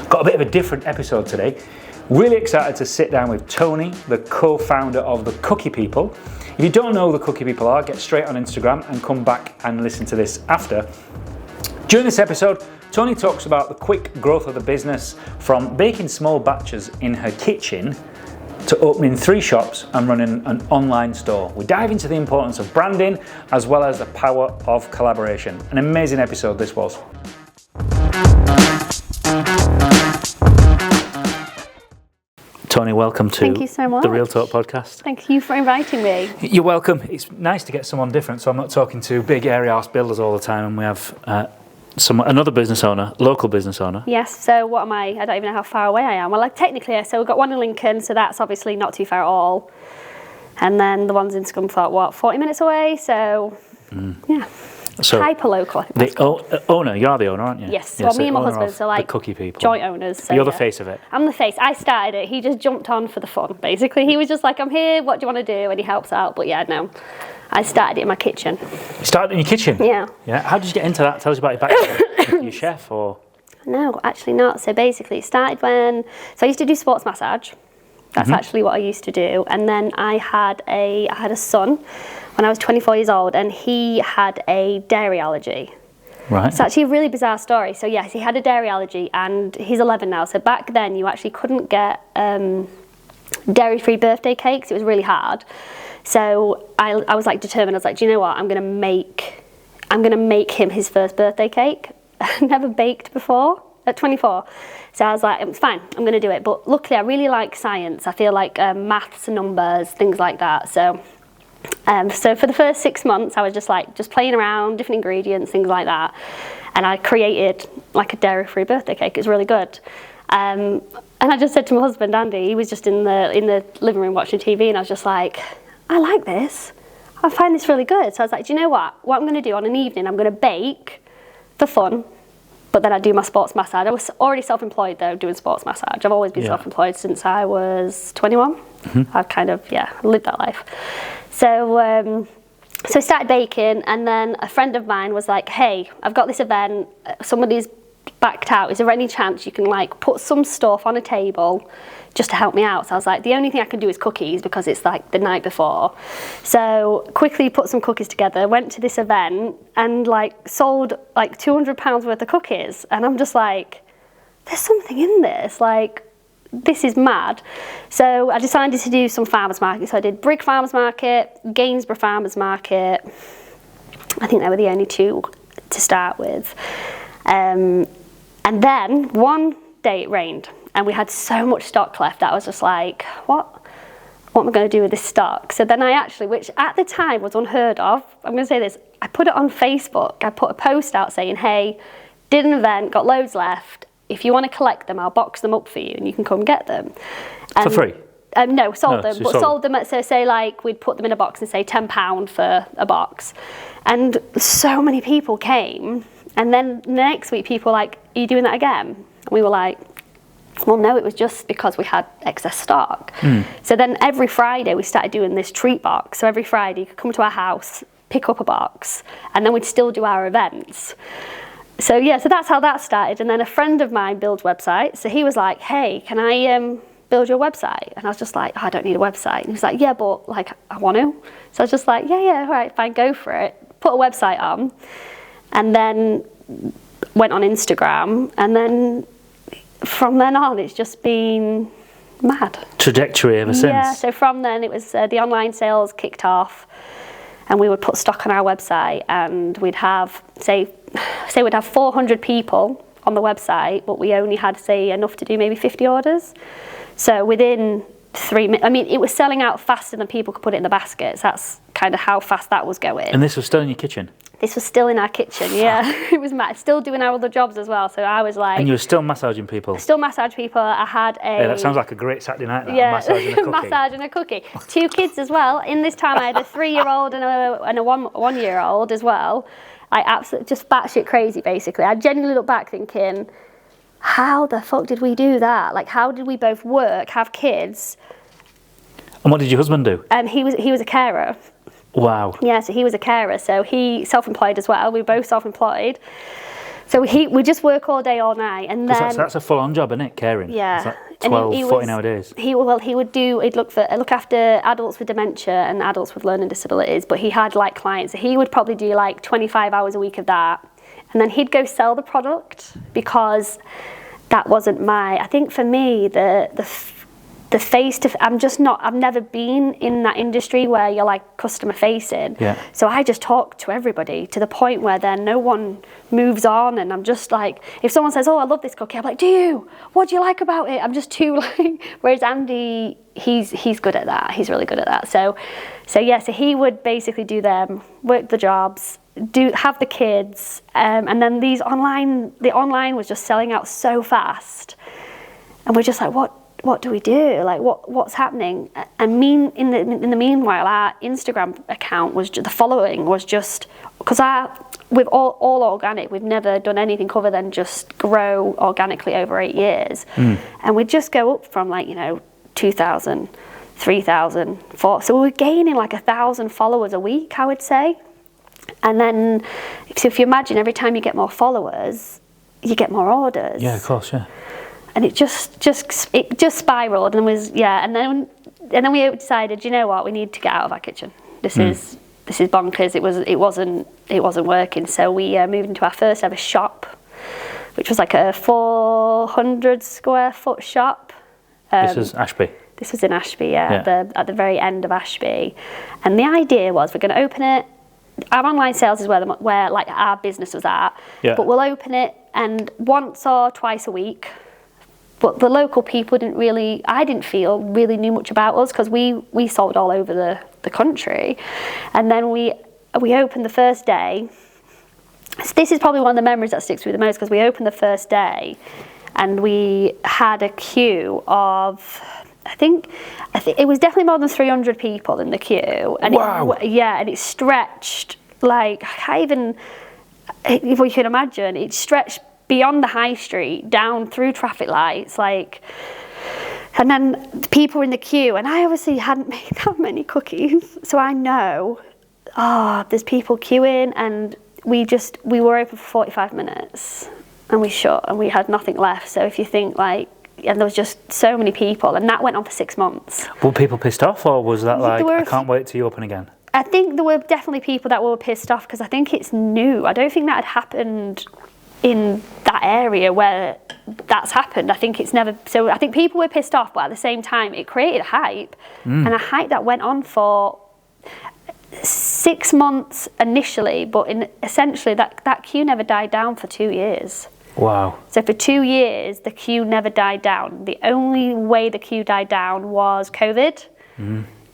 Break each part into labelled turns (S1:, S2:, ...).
S1: Got a bit of a different episode today. Really excited to sit down with Toni, the co-founder of the Cookie People. If you don't know who the Cookie People are, get straight on Instagram and come back and listen to this after. During this episode, Toni talks about the quick growth of the business from baking small batches in her kitchen to opening 3 shops and running an online store. We dive into the importance of branding as well as the power of collaboration. An amazing episode this was. Toni, welcome to
S2: Thank you so much.
S1: the Real Talk podcast.
S2: Thank you for inviting me.
S1: You're welcome. It's nice to get someone different, so I'm not talking to big area house builders all the time, and we have another business owner, local business owner.
S2: Yes, so what am I? I don't even know how far away I am. Well, technically, so we've got one in Lincoln, so that's obviously not too far at all. And then the ones in Scunthorpe, 40 minutes away, so yeah. So hyper-local.
S1: The owner, you're the owner, aren't you?
S2: Yes, well, me and my husband, so
S1: the Cookie People.
S2: Joint owners. So
S1: you're the face of it.
S2: I'm the face. I started it. He just jumped on for the fun, basically. He was just like, I'm here, what do you want to do? And he helps out, but yeah, no. I started it in my kitchen.
S1: You started in your kitchen?
S2: Yeah.
S1: Yeah. How did you get into that? Tell us about your background. Your chef or? No,
S2: actually not. So basically it started so I used to do sports massage. That's actually what I used to do. And then I had a son when I was 24 years old, and he had a dairy allergy.
S1: Right.
S2: It's actually a really bizarre story. So yes, he had a dairy allergy, and he's 11 now. So back then you actually couldn't get dairy-free birthday cakes. It was really hard. So I was like determined. I was like, do you know what? I'm gonna make him his first birthday cake. I never baked before at 24. So I was like, it's fine, I'm gonna do it. But luckily I really like science. I feel like maths and numbers, things like that. So for the first 6 months I was just playing around, different ingredients, things like that. And I created like a dairy-free birthday cake. It was really good. And I just said to my husband, Andy, he was just in the living room watching TV, and I was just like, I like this. I find this really good. So I was like, do you know what? What I'm going to do on an evening, I'm going to bake for fun, but then I do my sports massage. I was already self-employed though, doing sports massage. I've always been self-employed since I was 21. I've kind of, lived that life. So I started baking, and then a friend of mine was like, hey, I've got this event, somebody's backed out. Is there any chance you can like put some stuff on a table just to help me out? So I was like, the only thing I can do is cookies because it's like the night before. So quickly put some cookies together, went to this event and like sold like £200 worth of cookies. And I'm just like, there's something in this, like this is mad. So I decided to do some farmers markets. So I did Brigg Farmers Market, Gainsborough Farmers Market. I think they were the only 2 to start with. And then one day it rained, and we had so much stock left that I was just like, what am I going to do with this stock? So then I actually, which at the time was unheard of, I'm going to say this, I put it on Facebook. I put a post out saying, hey, did an event, got loads left. If you want to collect them, I'll box them up for you and you can come get them.
S1: For free?
S2: No, sold them. But sold them at, so say like we'd put them in a box and say £10 for a box. And so many people came. And then next week people were like, are you doing that again? And we were like, well, no, it was just because we had excess stock. So then every Friday we started doing this treat box. So every Friday you could come to our house, pick up a box, and then we'd still do our events. So so that's how that started. And then a friend of mine builds websites. So he was like, hey, can I build your website? And I was just like, oh, I don't need a website. And he was like, yeah, but like I want to. So I was just like, yeah, all right, fine, go for it. Put a website on. And then went on Instagram, and then from then on it's just been mad.
S1: Trajectory ever since.
S2: Yeah, so from then it was the online sales kicked off, and we would put stock on our website, and we'd have, say we'd have 400 people on the website, but we only had, say, enough to do maybe 50 orders. So within 3 minutes, I mean, it was selling out faster than people could put it in the baskets. That's kind of how fast that was going.
S1: And this was still in your kitchen?
S2: This was still in our kitchen, yeah. It was mad. Still doing our other jobs as well. So I was like...
S1: And you were still massaging people?
S2: Still massage people. I had a...
S1: Yeah, that sounds like a great Saturday night, that. Yeah, massage and a cookie.
S2: Massage and a cookie. 2 kids as well. In this time I had a 3-year-old and a 1-year-old as well. I absolutely just batshit crazy, basically. I genuinely look back thinking, how the fuck did we do that? Like, how did we both work, have kids?
S1: And what did your husband do?
S2: He was a carer.
S1: Wow.
S2: Yeah, so he was a carer. So he self-employed as well. We were both self-employed. So we just work all day, all night, and then
S1: that's a full-on job, isn't it? Caring.
S2: Yeah.
S1: It's like 12, 14-hour days.
S2: He'd look after adults with dementia and adults with learning disabilities, but he had like clients. So he would probably do like 25 hours a week of that, and then he'd go sell the product, because that wasn't I think for me the face to, I've never been in that industry where you're like customer facing.
S1: Yeah.
S2: So I just talk to everybody to the point where then no one moves on, and I'm just like, if someone says, oh, I love this cookie, I'm like, do you? What do you like about it? I'm just too like, whereas Andy, he's good at that. He's really good at that. So he would basically do them, work the jobs, have the kids, and then the online was just selling out so fast. And we're just like, what do we do? Like, what's happening? And in the meanwhile, our Instagram account the following was just, because we've all organic. We've never done anything other than just grow organically over 8 years. And we'd just go up from 2,000, 3,000, 4,000. So we were gaining like 1,000 followers a week, I would say. And then, so if you imagine, every time you get more followers, you get more orders.
S1: Yeah, of course, yeah. And
S2: it just spiraled, and and then we decided, you know what, we need to get out of our kitchen. This is bonkers. It wasn't working. So we moved into our first ever shop, which was like a 400 square foot shop.
S1: This is Ashby.
S2: This was in Ashby, yeah. At the very end of Ashby, and the idea was we're going to open it. Our online sales is where like our business was at, but we'll open it and once or twice a week. But the local people I didn't feel really knew much about us, because we sold all over the country. And then we opened the first day. So this is probably one of the memories that sticks with me the most, because we opened the first day and we had a queue of, I think it was definitely more than 300 people in the queue. And
S1: wow.
S2: And it stretched like, if we can imagine, it stretched beyond the high street, down through traffic lights, and then people in the queue, and I obviously hadn't made that many cookies, so I know, there's people queuing, and we were open for 45 minutes, and we shut, and we had nothing left. So if you think and there was just so many people, and that went on for 6 months.
S1: Were people pissed off, or was that I can't wait till you open again?
S2: I think there were definitely people that were pissed off, because I think it's new. I don't think that had happened in that area where that's happened. I think it's never. So I think people were pissed off, but at the same time, it created hype, and a hype that went on for 6 months initially. But essentially, that queue never died down for 2 years.
S1: Wow.
S2: So for 2 years, the queue never died down. The only way the queue died down was COVID.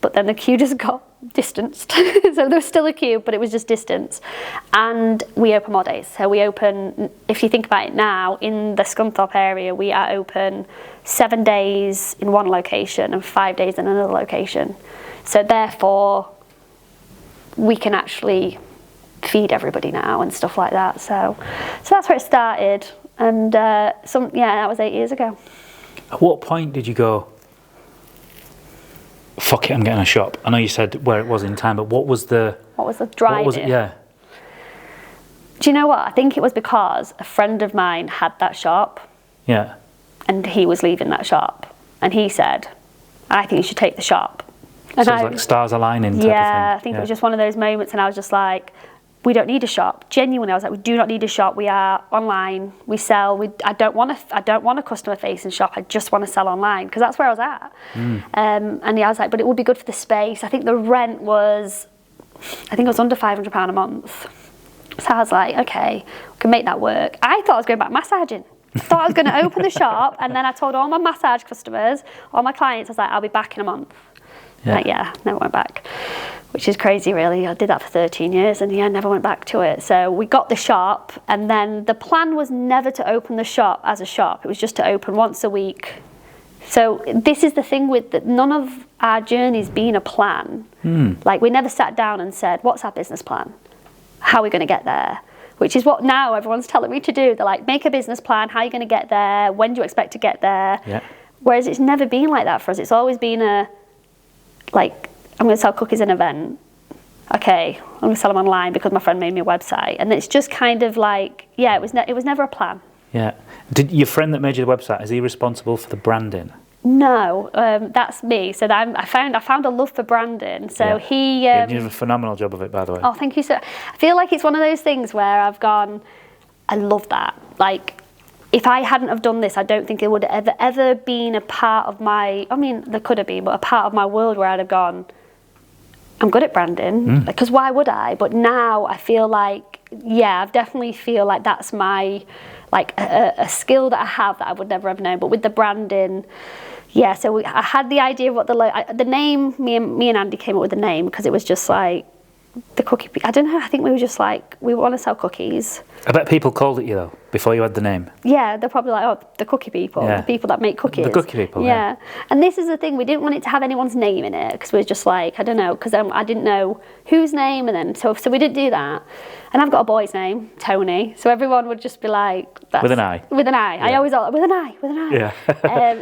S2: But then the queue just got distanced. So there was still a queue, but it was just distance. And we open more days. So we open, if you think about it now, in the Scunthorpe area, we are open 7 days in one location and 5 days in another location. So therefore, we can actually feed everybody now and stuff like that. So that's where it started. And that was 8 years ago.
S1: At what point did you go, fuck it, I'm getting a shop? I know you said where it was in time, but what was the
S2: drive?
S1: What was it? Yeah.
S2: Do you know what? I think it was because a friend of mine had that shop.
S1: Yeah.
S2: And he was leaving that shop, and he said, "I think you should take the shop." And
S1: so it was like stars aligning. Type of thing.
S2: I think it was just one of those moments, and I was just like, we don't need a shop. Genuinely, I was like, we do not need a shop. We are online. We sell. I don't want a customer-facing shop. I just want to sell online, because that's where I was at. And I was like, but it would be good for the space. I think the rent was, it was under £500 a month. So I was like, okay, we can make that work. I thought I was going back massaging. I thought I was going to open the shop, and then I told all my massage customers, all my clients, I was like, I'll be back in a month. Never went back, which is crazy, really. I did that for 13 years, and never went back to it. So we got the shop, and then the plan was never to open the shop as a shop. It was just to open once a week. So this is the thing with that, none of our journey's been a plan. Like, we never sat down and said, what's our business plan? How are we going to get there? Which is what now everyone's telling me to do. They're like, make a business plan. How are you going to get there? When do you expect to get there?
S1: Yeah.
S2: Whereas it's never been like that for us. It's always been I'm going to sell cookies at an event. okay, I'm going to sell them online because my friend made me a website. And it's just kind of like, yeah, it was never a plan.
S1: Yeah. Did your friend that made you the website, is he responsible for the branding?
S2: No, that's me. So I found a love for branding. So he...
S1: you did a phenomenal job of it, by the way.
S2: Oh, thank you, sir. I feel like it's one of those things where I've gone, I love that. Like, if I hadn't have done this, I don't think it would have ever been a part of my... I mean, there could have been, but a part of my world where I'd have gone, I'm good at branding, because why would I? But now I feel like, yeah, I definitely feel like that's my... like a skill that I have that I would never have known. But with the branding, yeah, so I had the idea of what the name, me and Andy came up with the name because it was just like the cookie, I don't know, I think we were just like, we want to sell cookies.
S1: I bet people called it you though, before you had the name.
S2: Yeah, they're probably like, oh, the cookie people, the people that make cookies.
S1: The cookie people,
S2: yeah. And this is the thing, we didn't want it to have anyone's name in it because we were just like, I don't know, because I didn't know whose name, and then, so we didn't do that. And I've got a boy's name, Tony, so everyone would just be like... That's,
S1: with an I.
S2: With an I.
S1: Yeah.
S2: I always thought, with an I.
S1: Yeah.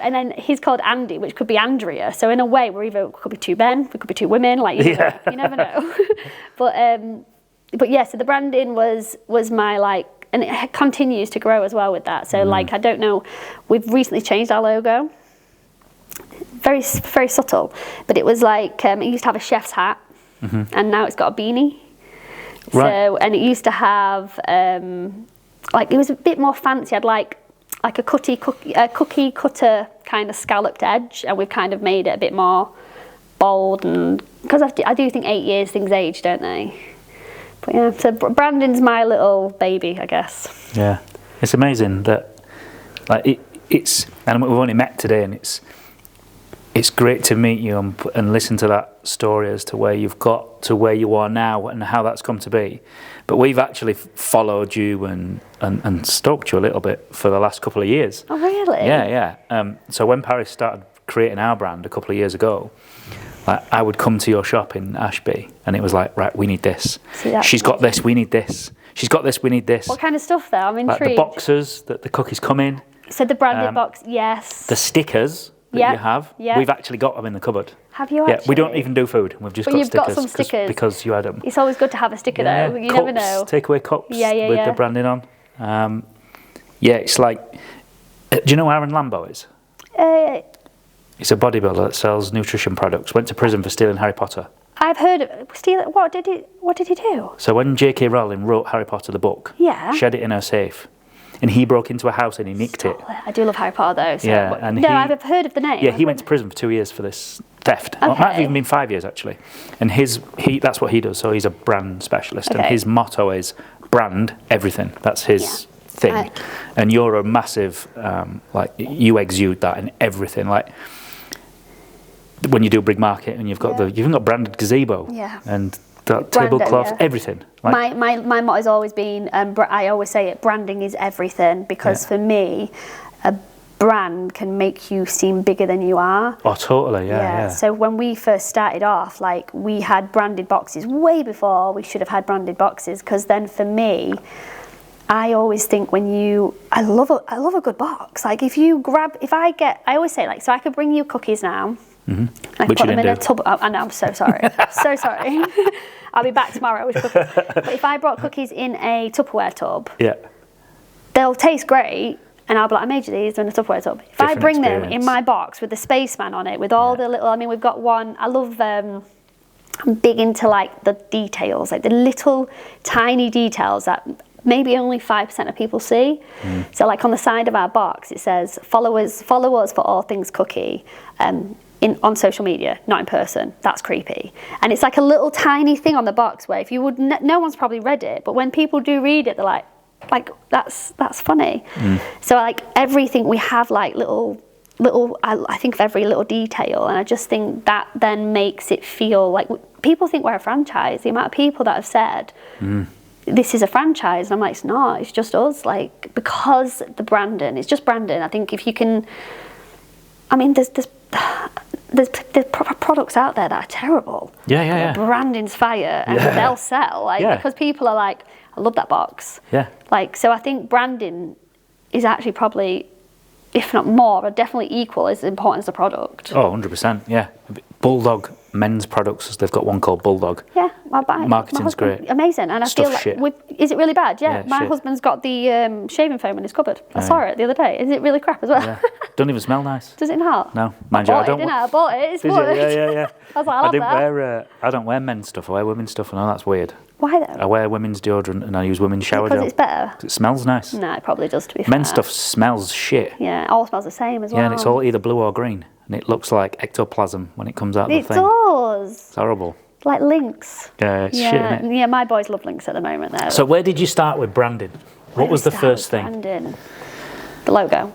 S2: And then he's called Andy, which could be Andrea. So in a way, we could be two men, we could be two women, like, you never know. But yeah, so the branding was my, like, and it continues to grow as well with that. So like, I don't know, we've recently changed our logo. Very, very subtle. But it was like, it used to have a chef's hat, and now it's got a beanie.
S1: Right.
S2: So, and it used to have, like, it was a bit more fancy. I'd like a cookie cutter kind of scalloped edge, and we've kind of made it a bit more bold. And because I do think 8 years things age, don't they? But yeah, so branding's my little baby, I guess.
S1: Yeah, it's amazing that, like, it's, and we've only met today, and it's great to meet you and listen to that story as to where you've got to where you are now and how that's come to be. But we've actually followed you and stalked you a little bit for the last couple of years.
S2: Oh, really?
S1: Yeah. So when Paris started creating our brand a couple of years ago, like, I would come to your shop in Ashby and it was like, right, we need this. She's got this, we need this. She's got this, we need this.
S2: What kind of stuff though? I'm intrigued.
S1: Like the boxes that the cookies come in.
S2: So the branded box, yes.
S1: The stickers that you have, we've actually got them in the cupboard.
S2: Have you actually?
S1: Yeah, we don't even do food. We've just got stickers.
S2: You've got some stickers.
S1: Because you had them.
S2: It's always good to have a sticker though. You
S1: cups,
S2: never know.
S1: Takeaway cups with the branding on. Yeah, it's like, do you know who Aaron Lambo is? He's a bodybuilder that sells nutrition products. Went to prison for stealing Harry Potter.
S2: I've heard of stealing. What did he do?
S1: So when J.K. Rowling wrote Harry Potter the book, she had it in her safe, and he broke into a house and he nicked it.
S2: I do love Harry Potter though. So I've heard of the name.
S1: Yeah, he went to prison for 2 years for this theft.
S2: Okay.
S1: Well, it might have even been 5 years actually. And that's what he does. So he's a brand specialist, and his motto is brand everything. That's his thing. And you're a massive like, you exude that in everything. Like, when you do Brig Market and you've got you've even got branded gazebo and that tablecloth, everything. Like,
S2: my motto has always been, I always say it, branding is everything, because for me, a brand can make you seem bigger than you are.
S1: Oh, totally, yeah.
S2: So when we first started off, like, we had branded boxes way before we should have had branded boxes, because then for me, I always think I love a good box. Like, I always say, like, so I could bring you cookies now. I put them in a tub. I know, I'm so sorry. So sorry. I'll be back tomorrow with cookies. But if I brought cookies in a Tupperware tub, they'll taste great, and I'll be like, I made you these in a Tupperware tub. If I bring them in my box with the spaceman on it, with all the little, I mean, we've got one, I love, I'm big into, like, the details, like the little tiny details that maybe only 5% of people see. So, like, on the side of our box, it says, follow us for all things cookie. On social media, not in person. That's creepy. And it's like a little tiny thing on the box where if you would, no one's probably read it, but when people do read it, they're like that's funny. So, like, everything we have, like, little. I think of every little detail, and I just think that then makes it feel like people think we're a franchise. The amount of people that have said this is a franchise, and I'm like, it's not. It's just us. Like, because the branding, it's just branding. I think if you can, I mean, there's products out there that are terrible. The branding's fire, and they'll sell, like, because people are like, I love that box. Like, so I think branding is actually probably, if not more, but definitely equal as important as the product.
S1: Oh, 100%, yeah. Bulldog men's products. They've got one called Bulldog.
S2: Yeah, I'll buy it.
S1: Marketing's great.
S2: Amazing. And I
S1: Stuff
S2: feel like,
S1: shit.
S2: is it really bad? Yeah, my
S1: shit.
S2: husband's got the shaving foam in his cupboard. I saw it the other day. Is it really crap as well?
S1: Yeah. Don't even smell nice.
S2: Does it not?
S1: No, mind you, I don't.
S2: I bought it. It's
S1: Did
S2: good.
S1: you? Yeah.
S2: I was like,
S1: I don't wear men's stuff. I wear women's stuff. I know that's weird.
S2: Why though?
S1: I wear women's deodorant and I use women's shower
S2: Because
S1: gel.
S2: it's better.
S1: It smells nice.
S2: No, it probably does, to be fair.
S1: Men's stuff smells shit.
S2: Yeah, it all smells the same as well.
S1: Yeah, and it's all either blue or green. And it looks like ectoplasm when it comes out of the
S2: It
S1: thing.
S2: does.
S1: It's horrible.
S2: Like Lynx.
S1: Yeah, it's shit, isn't it?
S2: Yeah, my boys love Lynx at the moment, though.
S1: So where did you start with branding? What was the first thing?
S2: Branding. The logo.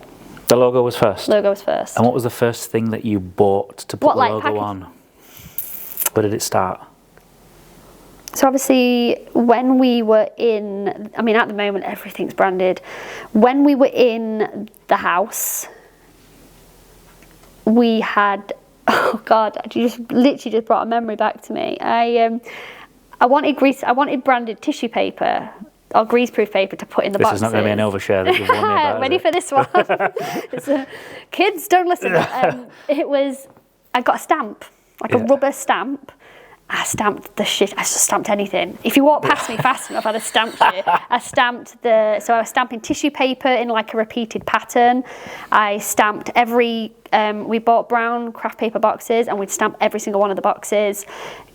S1: The logo was first?
S2: Logo was first.
S1: And what was the first thing that you bought to put the logo on? Where did it start?
S2: So obviously, when we were in, I mean, at the moment, everything's branded. When we were in the house, we had, oh God, you just literally just brought a memory back to me. I wanted branded tissue paper or greaseproof paper to put in the boxes.
S1: This is not going to be an overshare that you've won me about,
S2: Ready for this one? Kids, don't listen. I got a stamp, like a rubber stamp. I stamped the shit. I just stamped anything. If you walk past me fast enough, I'd have stamped it. So I was stamping tissue paper in like a repeated pattern. I stamped we bought brown craft paper boxes and we'd stamp every single one of the boxes.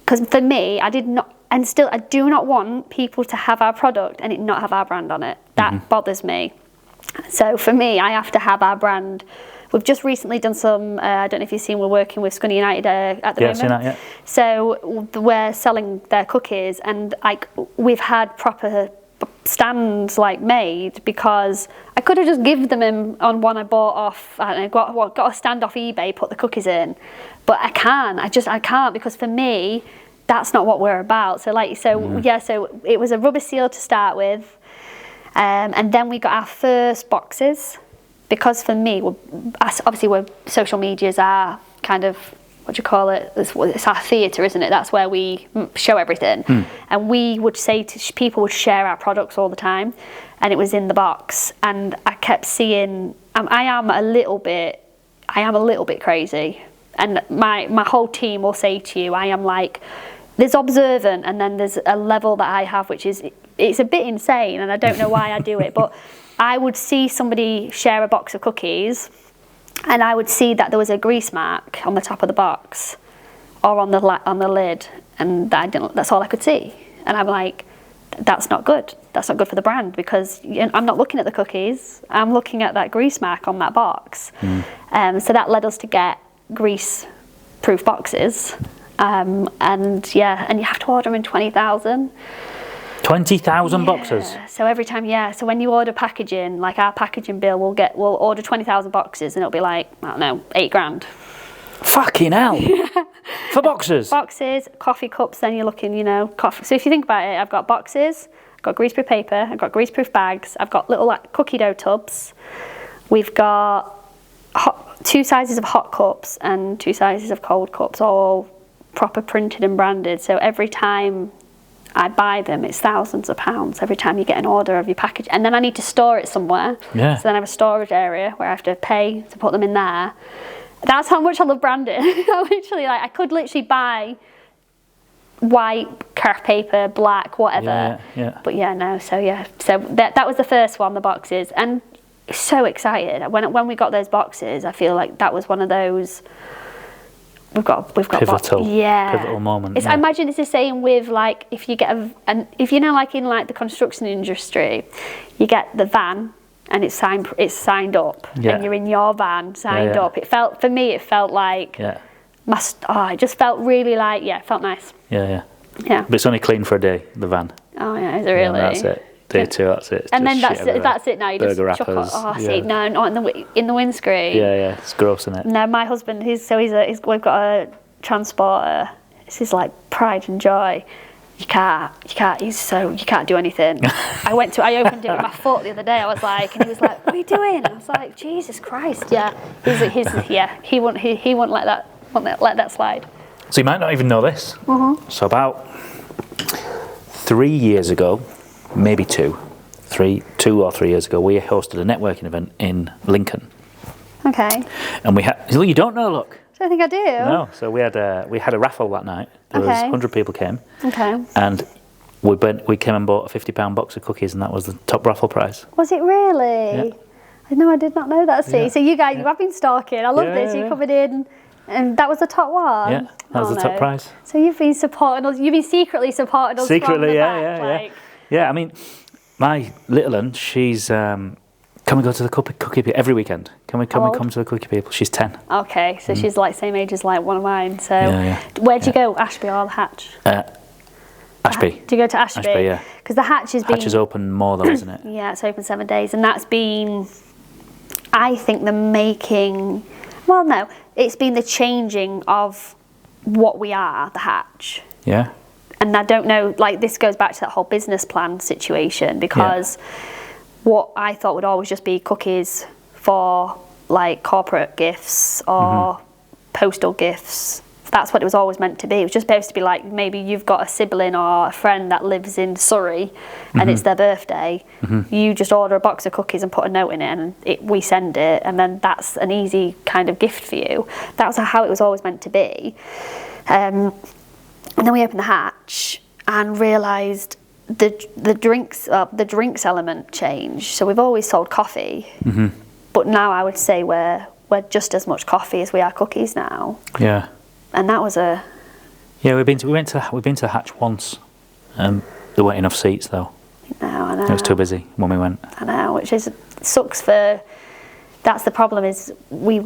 S2: Because for me, I do not want people to have our product and it not have our brand on it. That bothers me. So for me, I have to have our brand. We've just recently done some, I don't know if you've seen, we're working with Scunny United at the moment.
S1: Seen that, yeah.
S2: So we're selling their cookies and we've had proper stands made because I could have just given them on one I bought off, I don't know, got a stand off eBay, put the cookies in. But I can't because for me, that's not what we're about. So it was a rubber seal to start with. And then we got our first boxes. Because for me, obviously, social medias are kind of, what do you call it? It's our theatre, isn't it? That's where we show everything. And we would say to people would share our products all the time, and it was in the box. And I kept seeing, I am a little bit crazy, and my whole team will say to you, I am like, there's observant, and then there's a level that I have, which is it's a bit insane, and I don't know why I do it, but. I would see somebody share a box of cookies and I would see that there was a grease mark on the top of the box or on the lid, and that's all I could see. And I'm like, that's not good. That's not good for the brand because I'm not looking at the cookies. I'm looking at that grease mark on that box. So that led us to get grease-proof boxes. And you have to order them in 20,000.
S1: 20,000 boxes.
S2: So every time, So when you order packaging, like our packaging bill, we'll order 20,000 boxes, and it'll be like, I don't know, $8,000.
S1: Fucking hell! For boxes.
S2: Boxes, coffee cups. Then you're looking, coffee. So if you think about it, I've got boxes, I've got greaseproof paper, I've got greaseproof bags, I've got little cookie dough tubs. We've got 2 sizes of hot cups and 2 sizes of cold cups, all proper printed and branded. So every time I buy them, it's thousands of pounds every time you get an order of your package. And then I need to store it somewhere.
S1: Yeah. So
S2: then I have a storage area where I have to pay to put them in there. That's how much I love branding. I could literally buy white, craft paper, black, whatever.
S1: Yeah.
S2: But So that was the first one, the boxes. And so excited. When we got those boxes, I feel like that was one of those... We've got
S1: pivotal moment.
S2: I imagine it's the same with if you get if in the construction industry, you get the van and it's signed up, and you're in your van signed up. It felt like it just felt really it felt nice.
S1: Yeah. But it's only clean for a day, the van.
S2: Oh yeah, is it really?
S1: That's it. Day 2, that's it. It's
S2: and then
S1: that's
S2: it. Now you just chuck it. No, not in the windscreen.
S1: Yeah, it's gross, isn't it?
S2: No, my husband, we've got a transporter. It's his pride and joy. You can't do anything. I opened it with my foot the other day. I was like, and he was like, "What are you doing?" And I was like, "Jesus Christ!" Yeah, he wouldn't let that slide.
S1: So you might not even know this. So about 3 years ago. Maybe 2 or 3 years ago, we hosted a networking event in Lincoln.
S2: Okay.
S1: And we had, you don't know, look.
S2: don't think I do.
S1: No. So we had a raffle that night. There was 100 people came.
S2: Okay.
S1: And we came and bought a £50 box of cookies, and that was the top raffle prize.
S2: Was it really?
S1: Yeah.
S2: No, I did not know that. See,
S1: Yeah.
S2: so you guys, you have been stalking. I love this.
S1: Yeah.
S2: You're coming in, and that was the top one.
S1: Yeah, that was the top prize.
S2: So you've been supporting us. You've been secretly supporting us.
S1: Secretly,
S2: from the
S1: yeah,
S2: back,
S1: yeah. I mean, my little one, she's can we go to the cookie people every weekend? Can we come to the cookie people? She's 10.
S2: Okay, so she's like same age as like one of mine. So
S1: Yeah.
S2: where'd you go, Ashby or the Hatch?
S1: Ashby.
S2: Do you go to Ashby?
S1: Ashby, yeah.
S2: Because the Hatch has been...
S1: Hatch is open more though, isn't it?
S2: Yeah, it's open 7 days, and that's been, I think, the making... Well, no, it's been the changing of what we are, the Hatch.
S1: Yeah.
S2: And I don't know, like, this goes back to that whole business plan situation, because what I thought would always just be cookies for, like, corporate gifts or postal gifts. That's what it was always meant to be. It was just supposed to be like, maybe you've got a sibling or a friend that lives in Surrey and it's their birthday. You just order a box of cookies and put a note in it, and we send it, and then that's an easy kind of gift for you. That was how it was always meant to be. And then we opened the Hatch and realised the drinks element changed. So we've always sold coffee, but now I would say we're just as much coffee as we are cookies now.
S1: Yeah.
S2: And that was a...
S1: Yeah, we've been to the Hatch once. There weren't enough seats though.
S2: No, I know.
S1: It was too busy when we went.
S2: I know, which sucks for... That's the problem, is we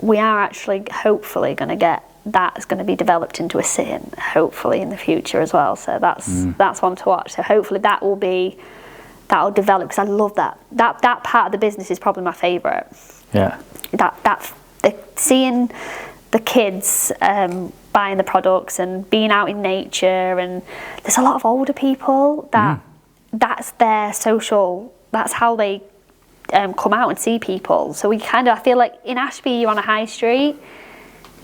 S2: are actually hopefully going to get... That's going to be developed into a sit-in, hopefully, in the future as well. So that's one to watch. So hopefully that'll develop, because I love that. That part of the business is probably my favourite.
S1: Yeah.
S2: Seeing the kids buying the products and being out in nature, and there's a lot of older people that's their social, that's how they come out and see people. So I feel like in Ashby you're on a high street,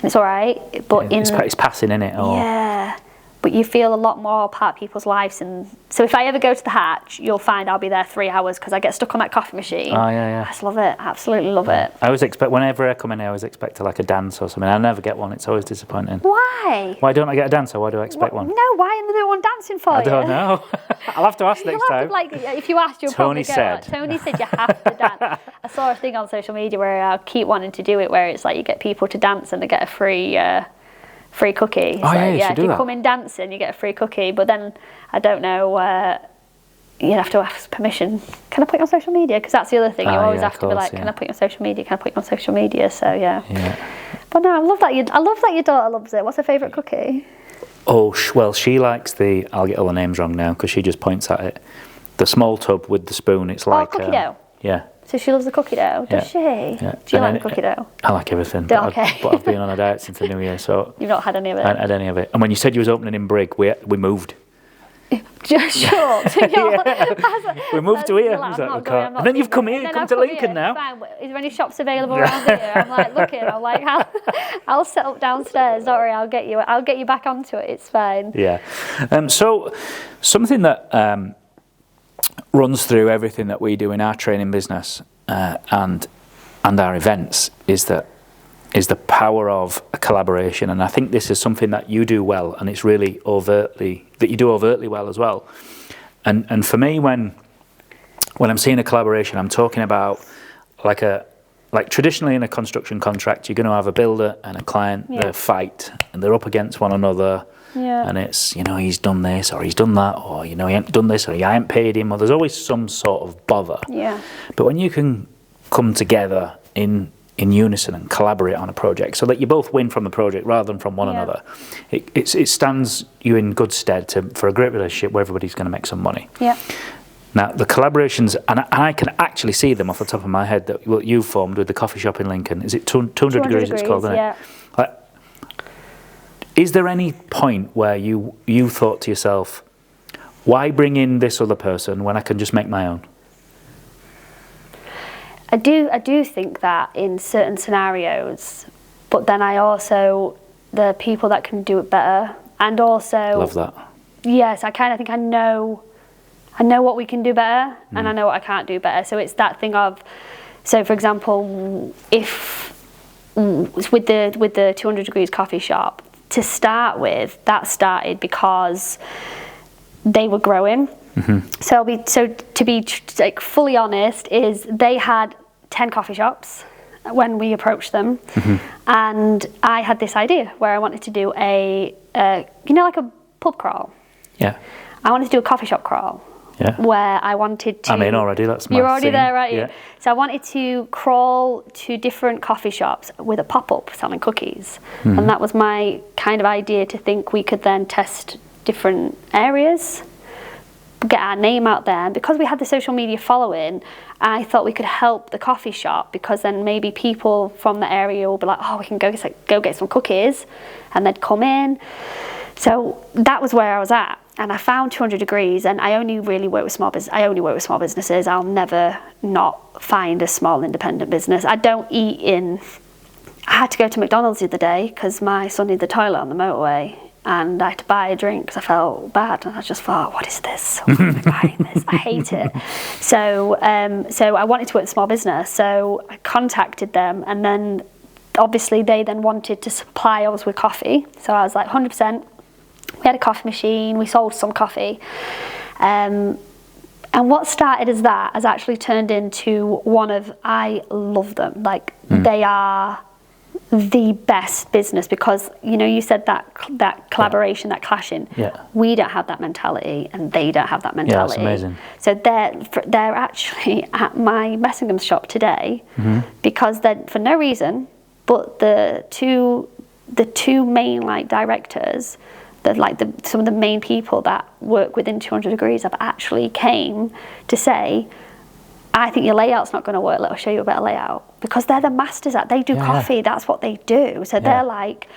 S2: it's all right, but
S1: it's passing, innit?
S2: Yeah, but you feel a lot more part of people's lives. And so if I ever go to the Hatch, you'll find I'll be there 3 hours, because I get stuck on that coffee machine.
S1: Oh, yeah.
S2: I just love it, absolutely love it.
S1: I always expect, whenever I come in here, I always expect like a dance or something. I never get one. It's always disappointing.
S2: Why?
S1: Why don't I get a dance, or why do I expect one?
S2: No, why isn't there no one dancing for you?
S1: I don't know. I'll have to ask next time.
S2: If you asked, you'll probably go. Tony said you have to dance. I saw a thing on social media where I keep wanting to do it, where it's like you get people to dance and they get a free cookie.
S1: Oh, yeah,
S2: if you come in dancing, you get a free cookie. But then I don't know. You'd have to ask permission. Can I put you on social media? Because that's the other thing. You always have to be like, can I put you on social media? Can I put you on social media? So yeah. But no, I love that your daughter loves it. What's her favourite cookie?
S1: Oh, well, she likes I'll get all the names wrong now because she just points at it. The small tub with the spoon. It's like
S2: cookie dough.
S1: Yeah.
S2: So she loves the cookie dough, does she?
S1: Yeah.
S2: Do you like the cookie dough?
S1: I like everything. But I've been on a diet since the new year, so...
S2: You've not had any of it?
S1: I haven't had any of it. And when you said you was opening in Brig, we moved.
S2: Just short.
S1: We moved to here. And then you've come here, you've come to Lincoln now.
S2: Fine. Is there any shops available around here? I'm like looking. I'm like, I'll set up downstairs. Don't worry, I'll get you back onto it. It's fine.
S1: Yeah. So something that runs through everything that we do in our training business and our events is the power of a collaboration. And I think this is something that you do well, and it's really you do overtly well as well. And for me, when I'm seeing a collaboration, I'm talking about like traditionally in a construction contract, you're going to have a builder and a client that fight, and they're up against one another. Yeah. And it's, he's done this or he's done that, or, he ain't done this or I ain't paid him, or there's always some sort of bother. Yeah. But when you can come together in unison and collaborate on a project so that you both win from the project rather than from one another, it stands you in good stead for a great relationship where everybody's going to make some money. Yeah. Now, the collaborations, and I can actually see them off the top of my head, that what you've formed with the coffee shop in Lincoln. Is it 200 degrees it's called, isn't it? Is there any point where you thought to yourself, why bring in this other person when I can just make my own?
S2: I do think that in certain scenarios, but then the people that can do it better, and also...
S1: Love that.
S2: Yes, I kind of think I know what we can do better, and I know what I can't do better. So it's that thing of, so for example, if with the 200 Degrees coffee shop, to start with, that started because they were growing. So to be like fully honest, is they had 10 coffee shops when we approached them, and I had this idea where I wanted to do a like a pub crawl.
S1: Yeah.
S2: I wanted to do a coffee shop crawl. Yeah. Where I wanted to...
S1: I'm in already, that's my
S2: You're already
S1: theme.
S2: there, right?
S1: Yeah.
S2: So I wanted to crawl to different coffee shops with a pop-up selling cookies. And that was my kind of idea, to think we could then test different areas, get our name out there. And because we had the social media following, I thought we could help the coffee shop, because then maybe people from the area will be like, oh, we can go get some cookies, and they'd come in. So that was where I was at. And I found 200 Degrees, and I only really work with small business. I only work with small businesses. I'll never not find a small independent business. I don't eat in... I had to go to McDonald's the other day because my son needed the toilet on the motorway, and I had to buy a drink because I felt bad, and I just thought, what is this? Why am I buying this? I hate it. So I wanted to work with small business, so I contacted them, and then obviously they then wanted to supply us with coffee. So I was like, 100%. We had a coffee machine, we sold some coffee. And what started as that has actually turned into I love them. Like, they are the best business, because, you said that collaboration, that clashing. Yeah. We don't have that mentality, and they don't have that mentality.
S1: Yeah, that's amazing.
S2: So they're actually at my Messingham's shop today, because they're, for no reason, but the two main directors, some of the main people that work within 200 Degrees have actually came to say, I think your layout's not going to work, let us show you a better layout. Because they're the masters at, they do coffee, that's what they do. So they're like,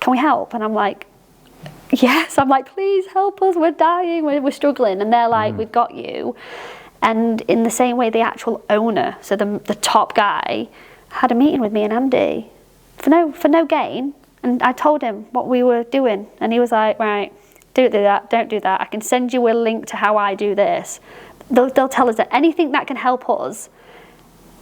S2: can we help? And I'm like, yes. I'm like, please help us, we're dying, we're struggling. And they're like, we've got you. And in the same way, the actual owner, so the top guy, had a meeting with me and Andy for no gain. And I told him what we were doing, and he was like, right, don't do that. I can send you a link to how I do this. They'll tell us that anything that can help us,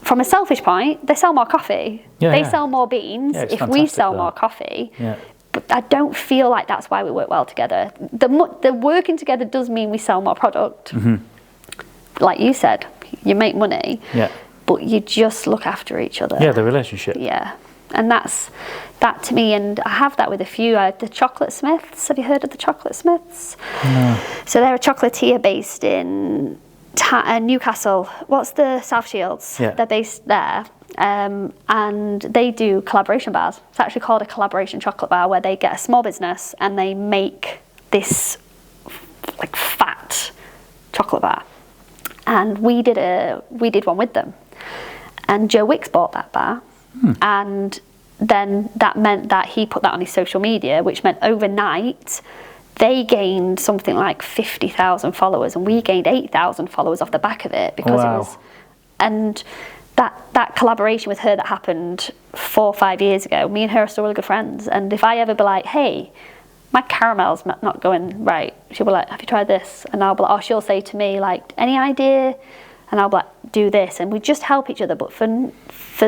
S2: from a selfish point, they sell more coffee. They sell more beans if we sell more coffee. Yeah. But I don't feel like that's why we work well together. The working together does mean we sell more product. Like you said, you make money, but you just look after each other.
S1: Yeah, the relationship.
S2: Yeah. And that to me, and I have that with a few. The Chocolate Smiths. Have you heard of the Chocolate Smiths? No. So they're a chocolatier based in Newcastle. What's the South Shields? Yeah. They're based there, and they do collaboration bars. It's actually called a collaboration chocolate bar, where they get a small business and they make this fat chocolate bar. And we did one with them, and Joe Wicks bought that bar. And then that meant that he put that on his social media, which meant overnight they gained something like 50,000 followers, and we gained 8,000 followers off the back of it, because it was, and that collaboration with her that happened 4 or 5 years ago, me and her are still really good friends. And if I ever be like, hey, my caramel's not going right, she'll be like, have you tried this? And I'll be like, or she'll say to me, like, any idea? And I'll be like, do this, and we just help each other. But for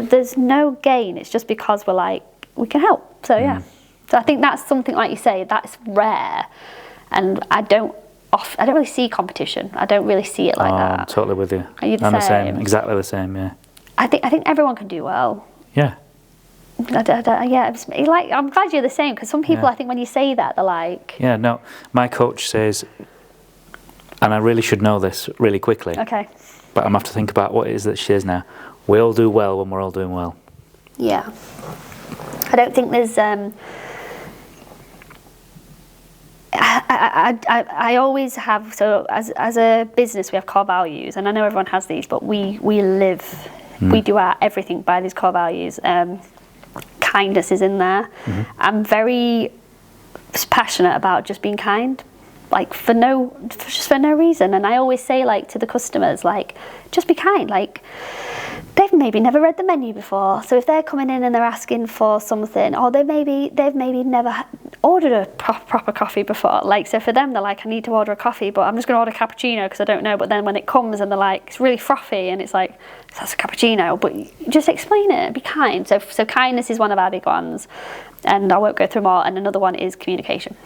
S2: there's no gain. It's just because we're like, we can help. So yeah. So I think that's something, like you say, that's rare, and I don't really see competition. I don't really see it like that.
S1: I'm totally with you.
S2: Are you
S1: the same? Exactly the same. Yeah.
S2: I think everyone can do well.
S1: Yeah.
S2: I'm glad you're the same, because some people, I think when you say that, they're like...
S1: Yeah, no. My coach says, and I really should know this really quickly. Okay. But I'm going to have to think about what it is that she says now. We all do well when we're all doing well.
S2: Yeah. I don't think there's... I always have... So as a business, we have core values. And I know everyone has these, but we live... We do our everything by these core values. Kindness is in there. I'm very passionate about just being kind. Like for no reason. And I always say, like, to the customers, like, just be kind. Like, they've maybe never read the menu before, so if they're coming in and they're asking for something, or they've maybe never ordered a proper coffee before. Like, so for them, they're like, I need to order a coffee, but I'm just going to order a cappuccino because I don't know. But then when it comes and they're like, it's really frothy, and it's like, that's a cappuccino. But just explain it, be kind. So kindness is one of our big ones, and I won't go through more. And another one is communication.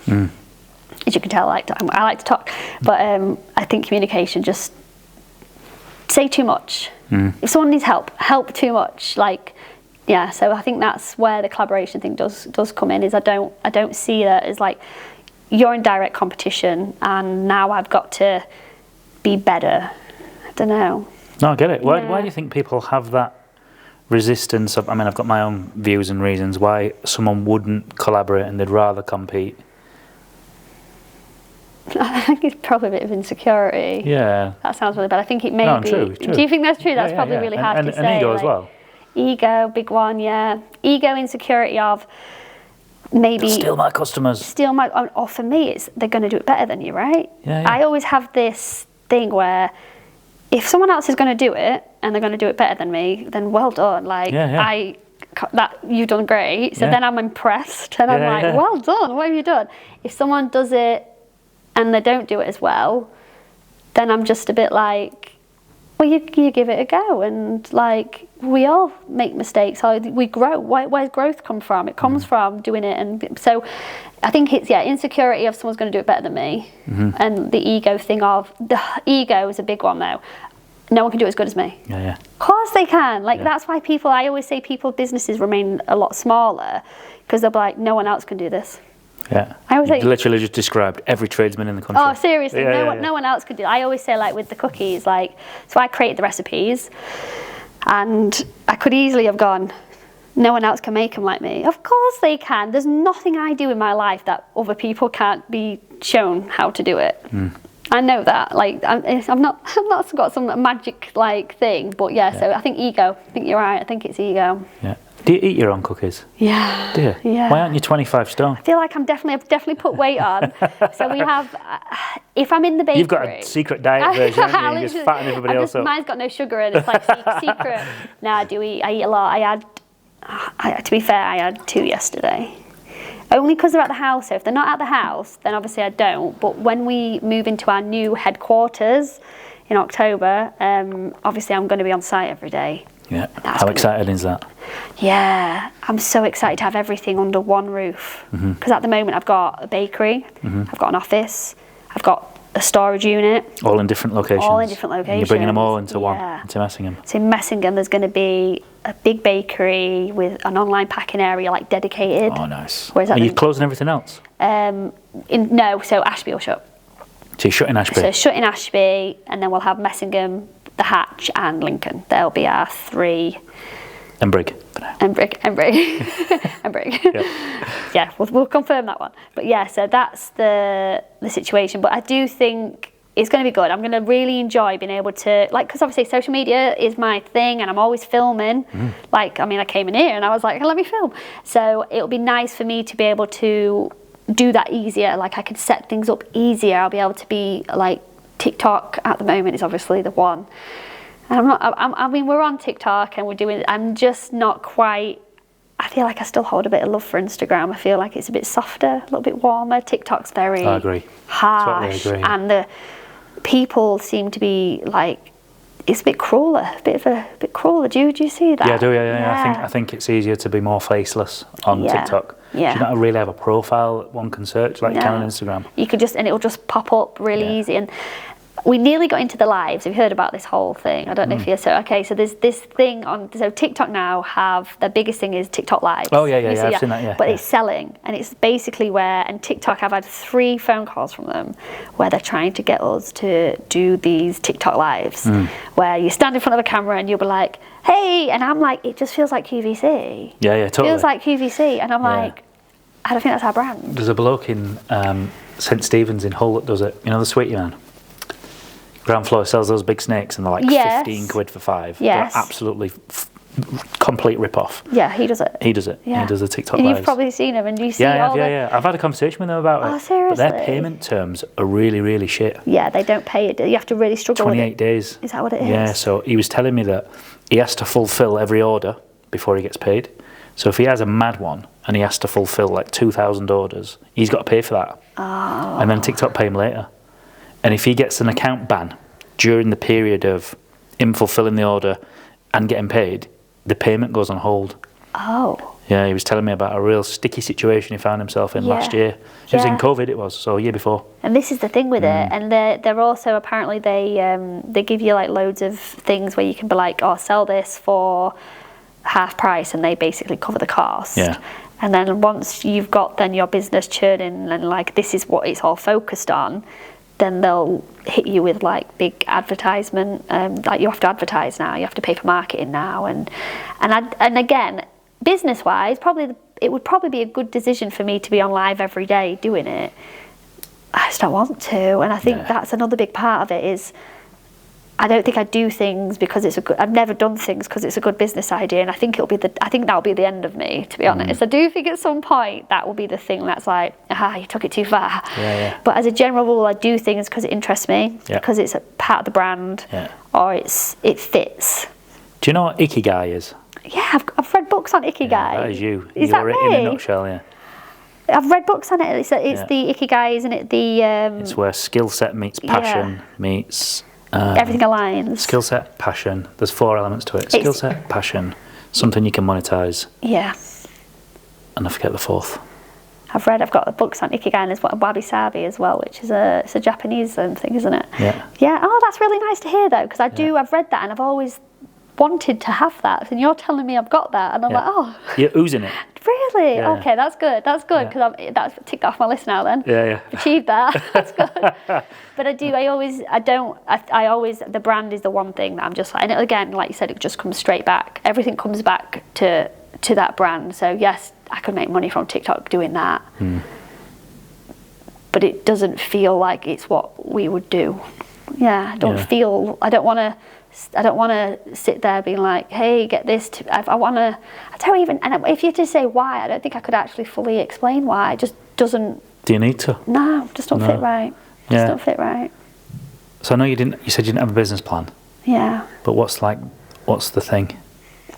S2: As you can tell, I like to talk, but I think communication, just say too much. If someone needs help too much, like. Yeah, so I think that's where the collaboration thing does come in. Is I don't see that as like you're in direct competition and now I've got to be better. I don't know.
S1: No, I get it. Why do you think people have that resistance? I mean, I've got my own views and reasons why someone wouldn't collaborate and they'd rather compete.
S2: I think it's probably a bit of insecurity.
S1: Yeah.
S2: That sounds really bad. I think it may be.
S1: True.
S2: Do you think that's true? That's probably really hard to say.
S1: And ego as well.
S2: Ego, big one, yeah. Ego, insecurity of maybe
S1: steal my customers.
S2: Or for me, it's they're going to do it better than you, right?
S1: Yeah.
S2: I always have this thing where if someone else is going to do it and they're going to do it better than me, then well done. Like that you've done great. So then I'm impressed and I'm like, well done. What have you done? If someone does it and they don't do it as well, then I'm just a bit like, well, you give it a go, and like we all make mistakes. We grow. Where's growth come from? It comes from doing it, and so I think it's insecurity of someone's going to do it better than me, and the ego thing of the ego is a big one though. No one can do it as good as me.
S1: Yeah.
S2: Of course they can. Like that's why I always say businesses remain a lot smaller because they'll be like, no one else can do this.
S1: Yeah,
S2: you
S1: literally just described every tradesman in the country.
S2: Oh, seriously, no one else could do it. I always say, like with the cookies, like, so I created the recipes, and I could easily have gone, no one else can make them like me. Of course they can. There's nothing I do in my life that other people can't be shown how to do it. I know that. Like, I'm not got some magic like thing, but so I think ego. I think you're right. I think it's ego.
S1: Yeah. Do you eat your own cookies?
S2: Yeah.
S1: Do you?
S2: Yeah.
S1: Why aren't you 25 stone?
S2: I feel like I've definitely put weight on. So we have, if I'm in the bakery.
S1: You've got a secret diet version, haven't you? You just fatten everybody else up.
S2: Mine's got no sugar in it. It's like secret. No, I eat a lot. To be fair, I had 2 yesterday. Only because they're at the house. So if they're not at the house, then obviously I don't. But when we move into our new headquarters in October, obviously I'm going to be on site every day.
S1: Yeah. How excited is that?
S2: Yeah, I'm so excited to have everything under one roof. Because at the moment I've got a bakery, I've got an office, I've got a storage unit.
S1: All in different locations?
S2: All in different locations.
S1: And you're bringing them all into one, into Messingham?
S2: So in Messingham there's going to be a big bakery with an online packing area like dedicated.
S1: Oh, nice.
S2: Whereas
S1: Are you closing everything else?
S2: No, so Ashby will shut.
S1: So you're shutting Ashby?
S2: So shutting Ashby, and then we'll have Messingham, The Hatch and Lincoln. They'll be our 3.
S1: And Brig.
S2: And Brig. And Brig. Yeah, we'll confirm that one. But so that's the situation. But I do think it's going to be good. I'm going to really enjoy being able to, because obviously social media is my thing and I'm always filming. I came in here and I was like, let me film. So it'll be nice for me to be able to do that easier. Like I could set things up easier. I'll be able to be like, TikTok at the moment is obviously the one. And we're on TikTok and we're doing, I'm just not quite, I feel like I still hold a bit of love for Instagram. I feel like it's a bit softer, a little bit warmer. TikTok's very
S1: I agree.
S2: harsh.
S1: Totally agree.
S2: And the people seem to be like, it's a bit crueler, a bit crueler. Do you see that?
S1: Yeah, I do. Yeah. I think it's easier to be more faceless on TikTok.
S2: Yeah.
S1: You don't really have a profile that one can search like you can on Instagram.
S2: You could just, and it'll just pop up really easy. And we nearly got into the lives. We've heard about this whole thing. I don't know if you're so there's this thing on, so TikTok now have, the biggest thing is TikTok lives.
S1: Oh yeah, I've seen that,
S2: But it's selling, and it's basically where, and TikTok, I've had 3 phone calls from them where they're trying to get us to do these TikTok lives where you stand in front of a camera and you'll be like, hey, and I'm like, it just feels like QVC.
S1: Yeah, totally.
S2: It feels like QVC, and I'm like, I don't think that's our brand.
S1: There's a bloke in St Stephen's in Hull that does it. You know the Sweetie Man? Ground floor sells those big snakes and they're like 15 quid for 5.
S2: Yes.
S1: They're absolutely complete rip-off.
S2: Yeah, he does it.
S1: He does it.
S2: Yeah.
S1: He does the TikTok
S2: and
S1: lives.
S2: You've probably seen him, and you see
S1: I've had a conversation with them about it.
S2: Oh, seriously?
S1: But their payment terms are really, really shit.
S2: Yeah, they don't pay it. You have to really struggle
S1: 28
S2: with it.
S1: days.
S2: Is that what it is?
S1: Yeah, so he was telling me that he has to fulfill every order before he gets paid. So if he has a mad one and he has to fulfill like 2,000 orders, he's got to pay for that.
S2: Oh.
S1: And then TikTok pay him later. And if he gets an account ban during the period of him fulfilling the order and getting paid, the payment goes on hold.
S2: Oh.
S1: Yeah, he was telling me about a real sticky situation he found himself in last year. It was in COVID, so a year before.
S2: And this is the thing with it. And they're also, apparently, they give you like loads of things where you can be like, oh, sell this for half price, and they basically cover the cost.
S1: Yeah.
S2: And then once you've got then your business churning and like this is what it's all focused on, then they'll hit you with like big advertisement. Like you have to advertise now, you have to pay for marketing now, and again, business-wise, it would probably be a good decision for me to be on live every day doing it. I just don't want to, and I think that's another big part of it is I don't think I do things because it's a good. I've never done things because it's a good business idea, and I think that'll be the end of me, to be honest. I do think at some point that will be the thing that's like, you took it too far. But as a general rule, I do things because it interests me, because it's a part of the brand, or it fits.
S1: Do you know what Ikigai is?
S2: Yeah, I've read books on Ikigai.
S1: Yeah, that is you.
S2: Is that me?
S1: In a nutshell, yeah.
S2: I've read books on it. It's the Ikigai, isn't it?
S1: It's where skill set meets passion meets...
S2: everything aligns.
S1: Skill set, passion. There's 4 elements to it. Skill set, passion, something you can monetize.
S2: Yeah.
S1: And I forget the 4th.
S2: I've got the books on Ikigai and there's Wabi Sabi as well, which is it's a Japanese thing, isn't it?
S1: Yeah.
S2: Yeah. Oh, that's really nice to hear though, because I've read that and I've always wanted to have that, and you're telling me I've got that, and I'm like, oh,
S1: you're oozing it.
S2: Really? Okay, that's good because that's ticked off my list now then. Achieved that. That's good. But I always the brand is the one thing that I'm just like, and again, like you said, it just comes straight back. Everything comes back to that brand. So yes, I could make money from TikTok doing that, but it doesn't feel like it's what we would do. I don't want to sit there being like, hey, get this. I don't even, and if you just say why, I don't think I could actually fully explain why. It just doesn't.
S1: Do you need to?
S2: No, just don't fit right. Just don't fit right.
S1: So I know you said you didn't have a business plan.
S2: Yeah.
S1: But what's the thing?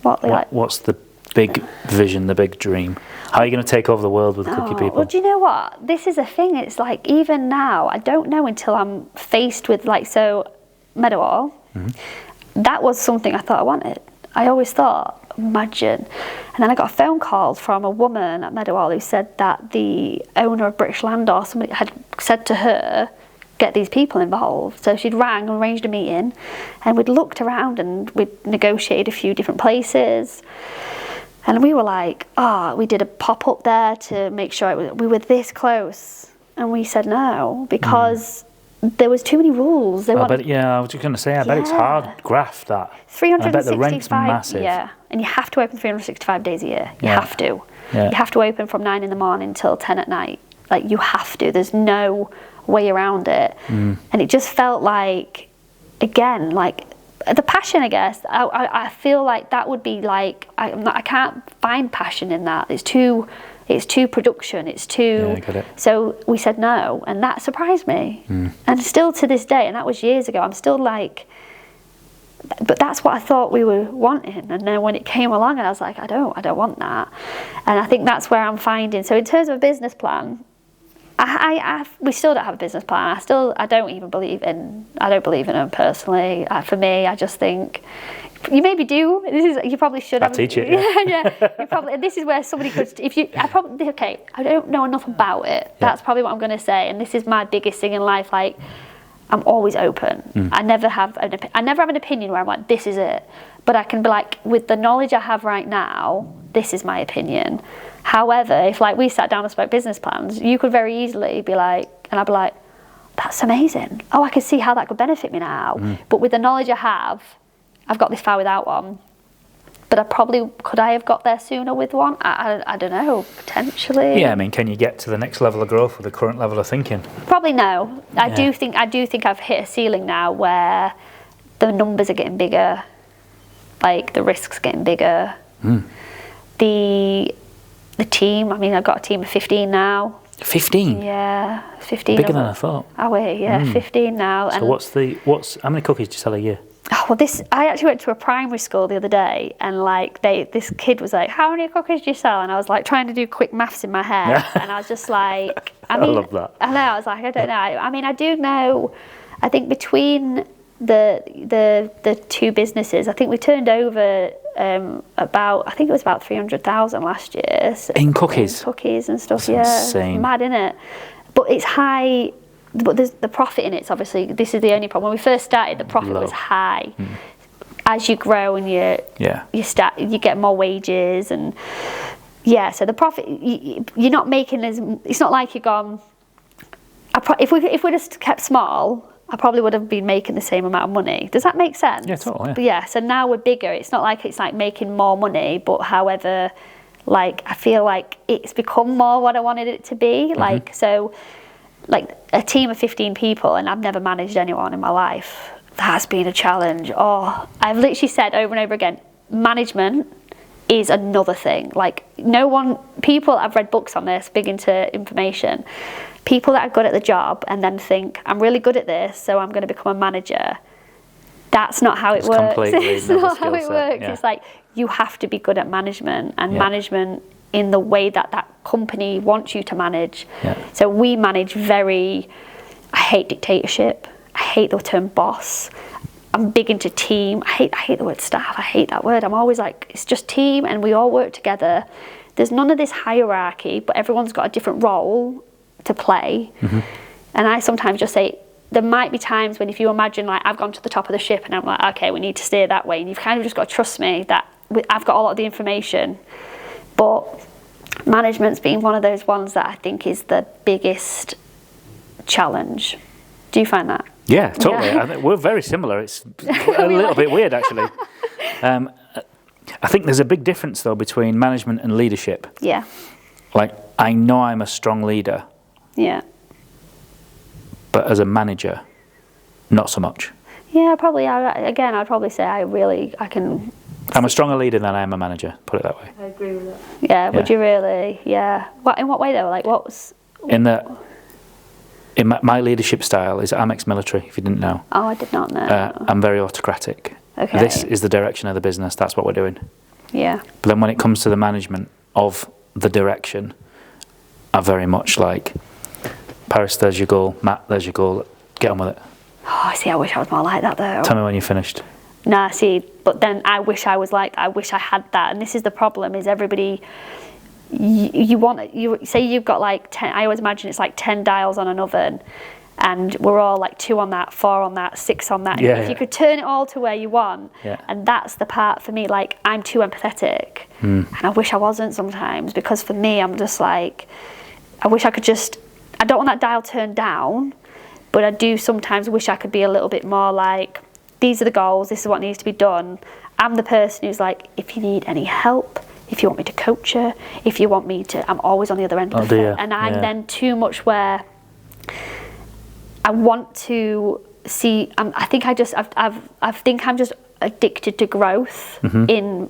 S1: What's the big vision, the big dream? How are you going to take over the world with Cookie People?
S2: Well, do you know what? This is a thing. It's like, even now, I don't know until I'm faced with Meadowall. That was something I thought I wanted. I always thought, imagine. And then I got a phone call from a woman at Meadowall who said that the owner of British Land or somebody had said to her, get these people involved. So she'd rang and arranged a meeting, and we'd looked around and we'd negotiated a few different places. And we were like, we did a pop-up there to make sure we were this close. And we said no, because there was too many rules. I was just going to say, I bet it's hard graft that. 365.
S1: I bet the rent's massive.
S2: Yeah, and you have to open 365 days a year. You have to.
S1: Yeah.
S2: You have to open from 9 in the morning till 10 at night. Like, you have to. There's no way around it. And it just felt like, again, like the passion, I guess. I feel like that would be like, I can't find passion in that. It's too production, it's too...
S1: Yeah, I get it.
S2: So we said no, and that surprised me. And still to this day, and that was years ago, I'm still like, but that's what I thought we were wanting. And then when it came along, and I was like, I don't want that. And I think that's where I'm finding, so in terms of a business plan, we still don't have a business plan. I don't believe in them personally. For me, I just think, you maybe do. You probably should.
S1: I'll teach it.
S2: Yeah. You probably. And this is where somebody could. I don't know enough about it. That's probably what I'm going to say. And this is my biggest thing in life. Like, I'm always open. I never have an opinion where I'm like, this is it. But I can be like, with the knowledge I have right now, this is my opinion. However, if like we sat down and spoke business plans, you could very easily be like, and I'd be like, that's amazing. Oh, I can see how that could benefit me now. But with the knowledge I have, I've got this far without one. But could I have got there sooner with one? I don't know, potentially.
S1: Yeah, I mean, can you get to the next level of growth with the current level of thinking? Probably
S2: no. I do think I've hit a ceiling now where the numbers are getting bigger, like the risks getting bigger. The team, I mean, I've got a team of 15 now.
S1: 15?
S2: Yeah, 15.
S1: Bigger than I thought.
S2: Are we? Yeah, 15 now.
S1: So how many cookies do you sell a year?
S2: Oh, well, I actually went to a primary school the other day, and like this kid was like, "How many cookies do you sell?" And I was like trying to do quick maths in my head, and I was just like, I mean,
S1: love that.
S2: I know. I was like, I don't know. I mean, I do know. I think between the two businesses, I think we turned over about, I think it was about 300,000 last year. So,
S1: in cookies?
S2: In cookies and stuff.
S1: That's insane.
S2: Mad, innit? But it's high. But there's the profit in it. So obviously, this is the only problem. When we first started, the profit was high. As you grow and you get more wages, and so the profit, you're not making as. It's not like you've gone. If we just kept small, I probably would have been making the same amount of money. Does that make sense?
S1: Yeah, totally.
S2: But so now we're bigger. It's not like it's like making more money, but however, like I feel like it's become more what I wanted it to be. Like so. Like a team of 15 people, and I've never managed anyone in my life. That's been a challenge. Oh, I've literally said over and over again, management is another thing. Like people, I've read books on this, big into information. People that are good at the job and then think, I'm really good at this, so I'm going to become a manager. That's not how it works. It's not how it works. Yeah. It's like you have to be good at management, and management in the way that company wants you to manage. Yeah. So we manage I hate dictatorship. I hate the term boss. I'm big into team. I hate the word staff. I hate that word. I'm always like, it's just team and we all work together. There's none of this hierarchy, but everyone's got a different role to play. And I sometimes just say, there might be times when if you imagine like I've gone to the top of the ship and I'm like, okay, we need to steer that way. And you've kind of just got to trust me that I've got a lot of the information. But management's been one of those ones that I think is the biggest challenge. Do you find that?
S1: Yeah, totally. I think we're very similar. It's a little bit weird, actually. I think there's a big difference, though, between management and leadership. Yeah. Like, I know I'm a strong leader. Yeah. But as a manager, not so much. Yeah, probably. I'd probably say I can... I'm a stronger leader than I am a manager, put it that way.
S2: I agree with that. Yeah, would you really? Yeah. In what way, though? Like, what's...
S1: In my leadership style is I'm ex-military, if you didn't know.
S2: Oh, I did not know.
S1: I'm very autocratic. Okay. This is the direction of the business. That's what we're doing. Yeah. But then when it comes to the management of the direction, I'm very much like, Paris, there's your goal. Matt, there's your goal. Get on with it. Oh, see, I wish I was more like that, though.
S2: Tell me when you're finished. Nah, see, but then I wish I wish I had that. And this is the problem, is everybody... You say you've got like 10, I always imagine it's like 10 dials on an oven, and we're all like 2 on that, 4 on that, 6 on that. If you could turn it all to where you want, and that's the part for me, like I'm too empathetic, and I wish I wasn't sometimes, because for me, I'm just like, I wish I could just, I don't want that dial turned down, but I do sometimes wish I could be a little bit more like, these are the goals, this is what needs to be done. I'm the person who's like, if you need any help, if you want me to coach you, if you want me to, I'm always on the other end of the phone. And I'm then too much where I want to see, I think I'm just addicted to growth in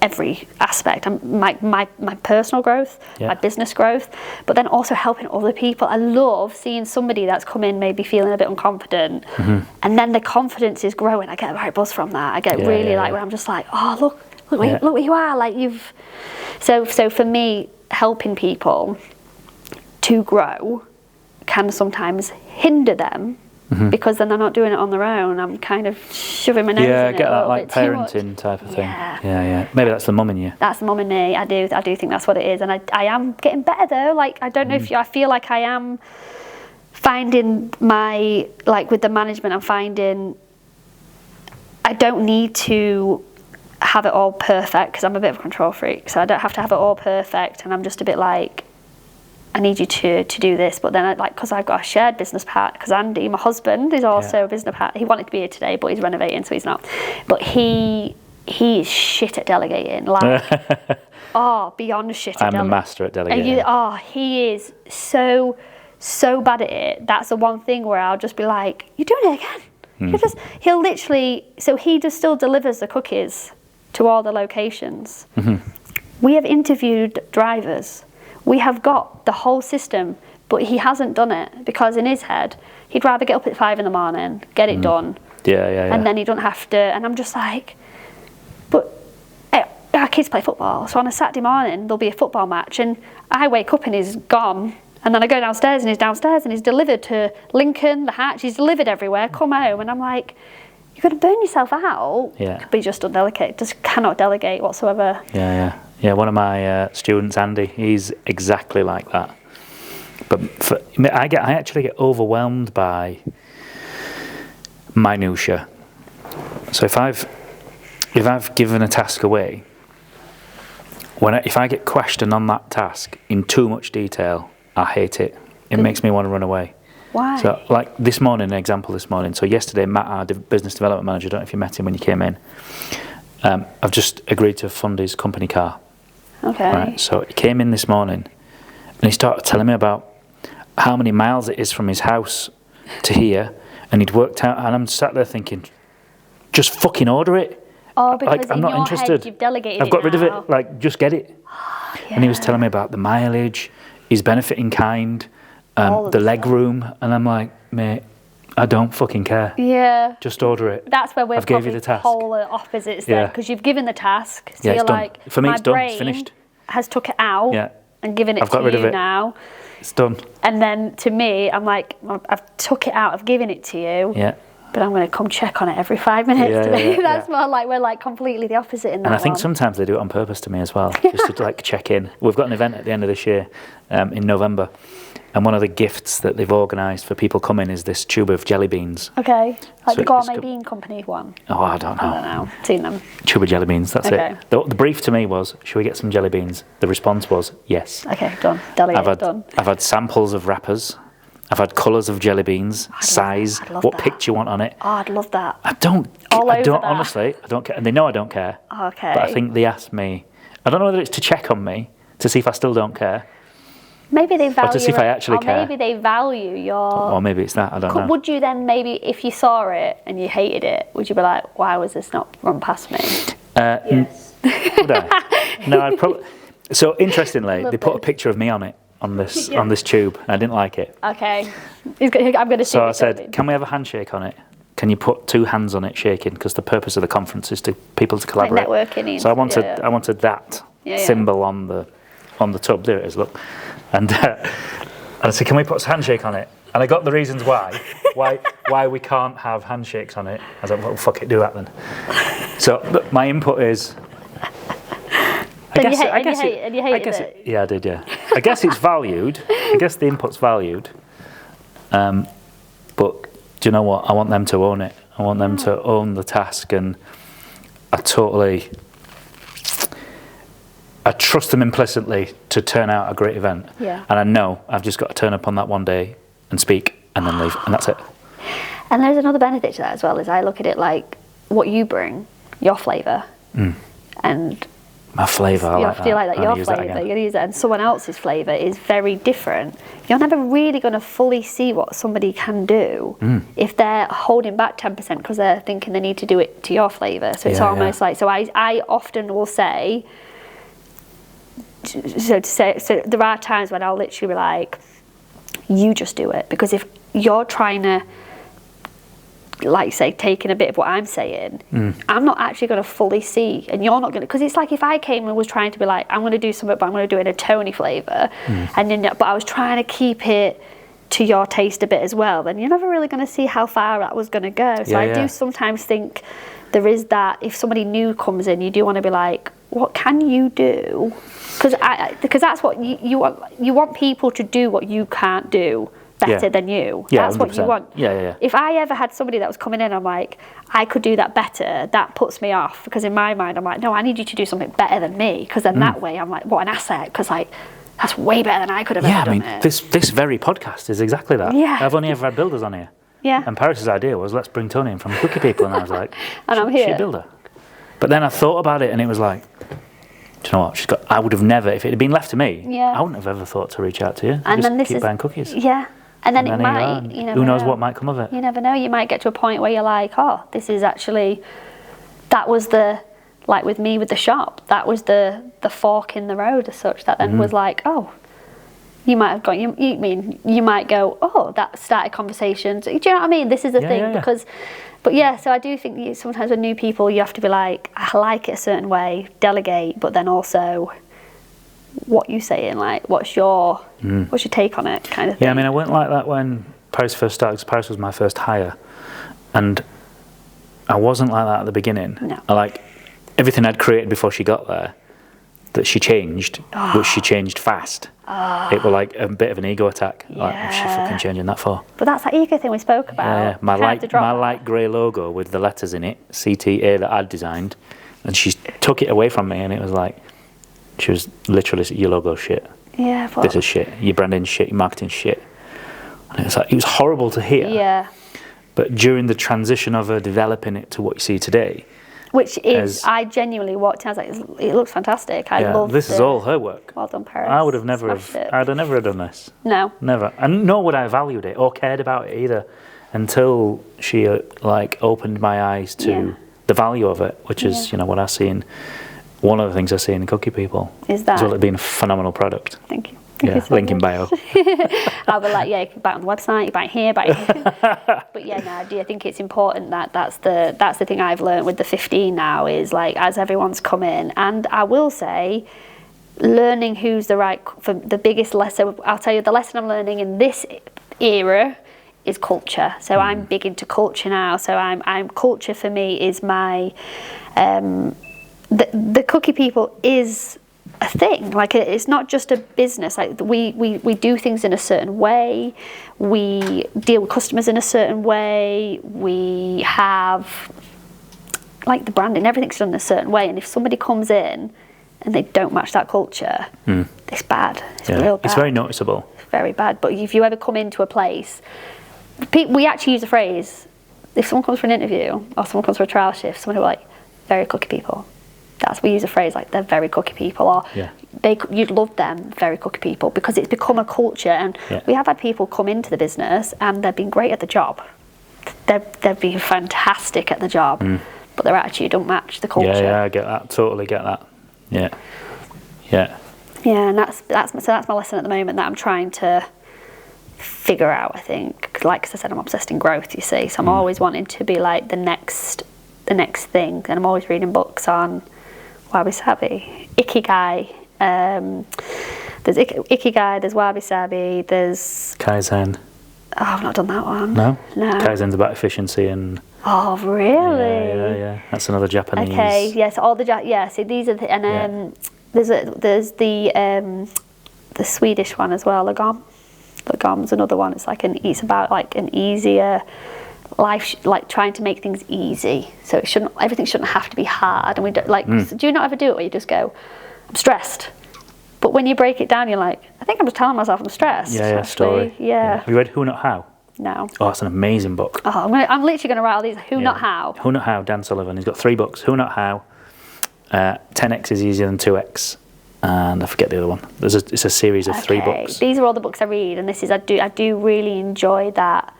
S2: every aspect. My personal growth, my business growth, but then also helping other people. I love seeing somebody that's come in maybe feeling a bit unconfident, and then the confidence is growing. I get a right buzz from that. I get where I'm just like, oh, look where you are, like you've... So for me, helping people to grow can sometimes hinder them, because then they're not doing it on their own. I'm kind of shoving my nose in it. Yeah, get that like
S1: parenting type of thing. Yeah. Maybe that's the mum in you.
S2: That's the mum in me. I do think that's what it is. And I am getting better though. Like, I don't know if I feel like I am finding my, like with the management, I'm finding I don't need to have it all perfect, because I'm a bit of a control freak, so I don't have to have it all perfect, and I'm just a bit like, I need you to do this. But then because I've got a shared business partner, because Andy, my husband, is also a business partner. He wanted to be here today, but he's renovating, so he's not. But he is shit at delegating, like beyond shit at delegating.
S1: I'm the master at delegating.
S2: He is so bad at it. That's the one thing where I'll just be like, you're doing it again. He'll literally, so he just still delivers the cookies to all the locations. We have interviewed drivers. We have got the whole system, but he hasn't done it, because in his head, he'd rather get up at 5 in the morning, get it done,
S1: Yeah.
S2: And then he doesn't have to. And I'm just like, but our kids play football. So on a Saturday morning, there'll be a football match. And I wake up and he's gone. And then I go downstairs and he's downstairs and he's delivered to Lincoln, the Hatch. He's delivered everywhere. Come home. And I'm like, you're going to burn yourself out.
S1: Yeah.
S2: But he just doesn't delegate. Just cannot delegate whatsoever.
S1: Yeah, one of my students, Andy, he's exactly like that. But I actually get overwhelmed by minutia. So if I've given a task away, if I get questioned on that task in too much detail, I hate it. It makes me want to run away.
S2: Why?
S1: So like this morning, an example this morning. So yesterday, Matt, our business development manager, I don't know if you met him when you came in. I've just agreed to fund his company car.
S2: Okay.
S1: Right. So he came in this morning and he started telling me about how many miles it is from his house to here, and he'd worked out, and I'm sat there thinking, just fucking order it.
S2: Oh, because
S1: like, I'm
S2: in
S1: not
S2: your
S1: interested.
S2: head you've delegated
S1: I've got rid of
S2: now.
S1: it. Like, just get it.
S2: Yeah.
S1: And he was telling me about the mileage, his benefit in kind, the leg room, and I'm like, mate, I don't fucking care.
S2: Yeah.
S1: Just order it.
S2: That's where we're
S1: I've gave you the task.
S2: polar opposites there, because you've given the task. So
S1: Yeah,
S2: you're
S1: it's done.
S2: like,
S1: For me,
S2: my
S1: it's done.
S2: brain
S1: It's finished.
S2: has took it out
S1: Yeah.
S2: and given it
S1: I've got
S2: to
S1: rid of
S2: you
S1: it.
S2: now.
S1: It's done.
S2: And then to me, I'm like, I've took it out, I've given it to you.
S1: Yeah.
S2: But I'm going to come check on it every 5 minutes.
S1: Yeah,
S2: That's more like we're like completely the opposite in that
S1: And I think
S2: one.
S1: sometimes they do it on purpose to me as well, just to like check in. We've got an event at the end of this year, in November, and one of the gifts that they've organised for people coming is this tube of jelly beans.
S2: Okay, like
S1: So
S2: the
S1: it's
S2: Gourmet
S1: got-
S2: Bean Company one.
S1: Oh, I don't know.
S2: I don't know, seen them.
S1: Tube of jelly beans, that's
S2: Okay.
S1: it. The brief to me was, should we get some jelly beans? The response was, yes.
S2: Okay, done. Delegate, done.
S1: I've had samples of wrappers. I've had colours of jelly beans, size,
S2: I'd love
S1: what
S2: that.
S1: picture you want on it.
S2: Oh, I'd love that.
S1: I don't
S2: All over that.
S1: honestly, I don't care. And they know I don't care.
S2: Okay.
S1: But I think they asked me, I don't know whether it's to check on me, to see if I still don't care,
S2: Maybe they value.
S1: to see if I actually
S2: or
S1: care.
S2: maybe they value your.
S1: or maybe it's that, I don't know.
S2: Would you then maybe, if you saw it and you hated it, would you be like, why was this not run past me?
S3: Yes.
S1: Would I? No, I'd probably. So interestingly,
S2: Love
S1: they put a
S2: this.
S1: picture of me on it, on this tube, and I didn't like it.
S2: Okay, I'm going to see.
S1: So I
S2: what
S1: said,
S2: it's
S1: can we have a handshake on it? Can you put 2 hands on it shaking? Because the purpose of the conference is to people to collaborate.
S2: networking and-
S1: So I wanted,
S2: yeah.
S1: I wanted that
S2: Yeah.
S1: symbol on the tub. There it is. Look, and I said, can we put a handshake on it? And I got the reasons why we can't have handshakes on it. I was like, well, fuck it, do that then. So but my input is.
S2: And you hated it?
S1: Yeah, I did. Yeah, I guess it's valued. I guess the input's valued. But do you know what? I want them to own it. I want them to own the task, and I trust them implicitly to turn out a great event.
S2: Yeah.
S1: And I know I've just got to turn up on that one day and speak and then leave, and that's it.
S2: And there's another benefit to that as well, is I look at it like what you bring, your flavour, and
S1: My flavour, I like that.
S2: you like that
S1: I'm gonna
S2: your
S1: use that
S2: flavour,
S1: again.
S2: you're gonna use it, and someone else's flavour is very different. You're never really going to fully see what somebody can do if they're holding back 10% because they're thinking they need to do it to your flavour. So it's
S1: Yeah,
S2: almost like, so I often will say, so there are times when I'll literally be like, you just do it, because if you're trying to, like say, taking a bit of what I'm saying, I'm not actually going to fully see, and you're not going to, because it's like if I came and was trying to be like, I'm going to do something, but I'm going to do it in a Toni flavour, and then, but I was trying to keep it to your taste a bit as well, then you're never really going to see how far that was going to go. So I do sometimes think there is that, if somebody new comes in, you do want to be like, what can you do? Because that's what you want. You want people to do what you can't do better than you.
S1: Yeah,
S2: That's what you
S1: 100%.
S2: want.
S1: Yeah.
S2: If I ever had somebody that was coming in, I'm like, I could do that better, that puts me off, because in my mind I'm like, no, I need you to do something better than me, because then that way I'm like, what an asset, because like that's way better than I could have ever done it.
S1: This very podcast is exactly that.
S2: Yeah.
S1: I've only ever had builders on here.
S2: Yeah.
S1: And Paris's idea was, let's bring Toni in from Cookie People, and I was like,
S2: And I'm
S1: she's
S2: here.
S1: a builder. But then I thought about it, and it was like, do you know what? I would have never, if it had been left to me,
S2: Yeah.
S1: I wouldn't have ever thought to reach out to you.
S2: And
S1: Just
S2: then this
S1: keep
S2: is
S1: buying cookies.
S2: Yeah. And then it
S1: here you
S2: might,
S1: are.
S2: you never
S1: Who knows
S2: know.
S1: what might come of it?
S2: You never know. You might get to a point where you're like, oh, this is actually, that was the, like with me with the shop, that was the fork in the road as such, that then was like, oh, you might have gone. You might go, oh, that started conversations. Do you know what I mean? This is the thing because. But yeah, so I do think sometimes with new people, you have to be like, I like it a certain way, delegate, but then also, what you saying? Like, what's your take on it, kind of thing.
S1: Yeah, I mean, I went like that when Paris first started, because Paris was my first hire, and I wasn't like that at the beginning.
S2: No.
S1: I like everything I'd created before she got there, that she changed, but she changed fast. It was like a bit of an ego attack. Like, what's she fucking changing that for?
S2: But that's that ego thing we spoke about.
S1: Yeah, my light grey logo with the letters in it, CTA, that I'd designed, and she took it away from me, and it was like, she was literally, your logo's shit.
S2: Yeah, but
S1: this is shit. Your branding's shit. Your marketing's shit. And it was like, it was horrible to hear.
S2: Yeah.
S1: But during the transition of her developing it to what you see today,
S2: which is, I genuinely walked in, I was like, it looks fantastic. I love
S1: this is all her work.
S2: Well done, Paris.
S1: I would have never I'd have never done this.
S2: No.
S1: Never. And nor would I have valued it or cared about it either until she like opened my eyes to the value of it, which is, what I see in, one of the things I see in Cookie People.
S2: Is that?
S1: As well as being a phenomenal product.
S2: Thank you.
S1: Link in bio.
S2: I'll be like, you can buy it on the website, you buy it here, buy it here. But yeah, no, I think it's important that's the thing I've learned with the 15 now is like, as everyone's come in, and I will say, learning who's the right, for the biggest lesson, I'll tell you the lesson I'm learning in this era is culture. So I'm big into culture now. So I'm culture for me is my, the Cookie People is a thing. Like, it's not just a business. Like, we do things in a certain way, we deal with customers in a certain way, we have like the branding, everything's done in a certain way, and if somebody comes in and they don't match that culture, it's bad. It's real bad.
S1: It's very noticeable.
S2: It's very bad. But if you ever come into a place, we actually use the phrase, if someone comes for an interview or someone comes for a trial shift, someone will be like, very Cookie People. We use a phrase like, they're very Cookie People, or you'd love them, very Cookie People, because it's become a culture. And we have had people come into the business and they've been great at the job. They've been fantastic at the job, but their attitude don't match the culture.
S1: Yeah, I get that. Totally get that. Yeah.
S2: Yeah, and that's my lesson at the moment that I'm trying to figure out. I think, cause like I said, I'm obsessed in growth. You see, so I'm always wanting to be like the next thing, and I'm always reading books on Wabi Sabi, Ikigai. There's Ikigai, there's Wabi Sabi, there's
S1: Kaizen.
S2: Oh, I've not done that one.
S1: No. Kaizen's about efficiency and.
S2: Oh, really?
S1: Yeah. That's another Japanese.
S2: Okay, yes, all the so these are the, and there's the Swedish one as well, Lagom. Lagom's another one. It's like it's about like an easier life, like trying to make things easy. So everything shouldn't have to be hard. And we don't like. Do you not ever do it where you just go, I'm stressed? But when you break it down, you're like, I think I'm just telling myself I'm stressed.
S1: Yeah, story.
S2: Yeah.
S1: Have you read Who Not How?
S2: No.
S1: Oh, it's an amazing book.
S2: Oh, I'm literally going to write all these. Who Not How.
S1: Who Not How, Dan Sullivan. He's got 3 books. Who Not How, 10x is easier than 2x, and I forget the other one. It's a series of 3 books.
S2: These are all the books I read, and this is I do really enjoy that.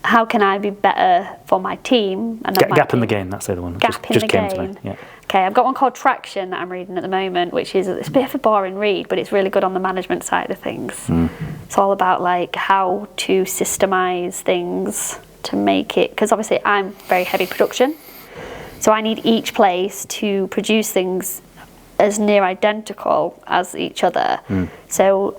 S2: How can I be better for my team? And
S1: Gap in the Game. That's the other one.
S2: Gap in the Game.
S1: To me. Yeah.
S2: Okay, I've got one called Traction that I'm reading at the moment, which is it's a bit of a boring read, but it's really good on the management side of things. It's all about like how to systemize things to make it, because obviously I'm very heavy production, so I need each place to produce things as near identical as each other. So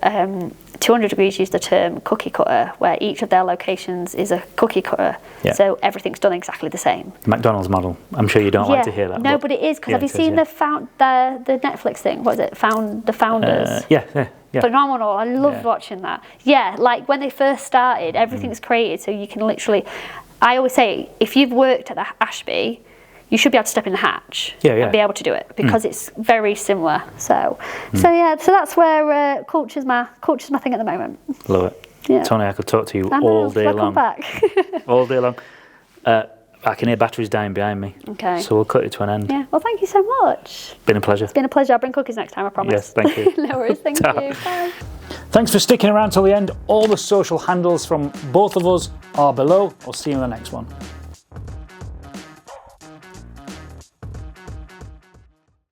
S2: 200 Degrees use the term cookie cutter, where each of their locations is a cookie cutter.
S1: Yeah.
S2: So everything's done exactly the same.
S1: The McDonald's model. I'm sure you don't like to hear that.
S2: No, but it is, because have you seen the Netflix thing? What is it? The Founders?
S1: Yeah.
S2: Phenomenal. I loved watching that. Yeah, like when they first started, everything's created so you can literally. I always say, if you've worked at the Ashby, you should be able to step in the hatch and be able to do it, because it's very similar. So that's where culture's my thing at the moment.
S1: Love it.
S2: Yeah.
S1: Toni, I could talk to you all day long.
S2: Back.
S1: All day long. I can hear batteries dying behind me.
S2: Okay.
S1: So we'll cut it to an end.
S2: Yeah. Well, thank you so much.
S1: Been a pleasure.
S2: It's been a pleasure. I'll bring cookies next time, I promise.
S1: Yes, thank you.
S2: No worries. Thank you. Bye.
S1: Thanks for sticking around till the end. All the social handles from both of us are below. I'll see you in the next one.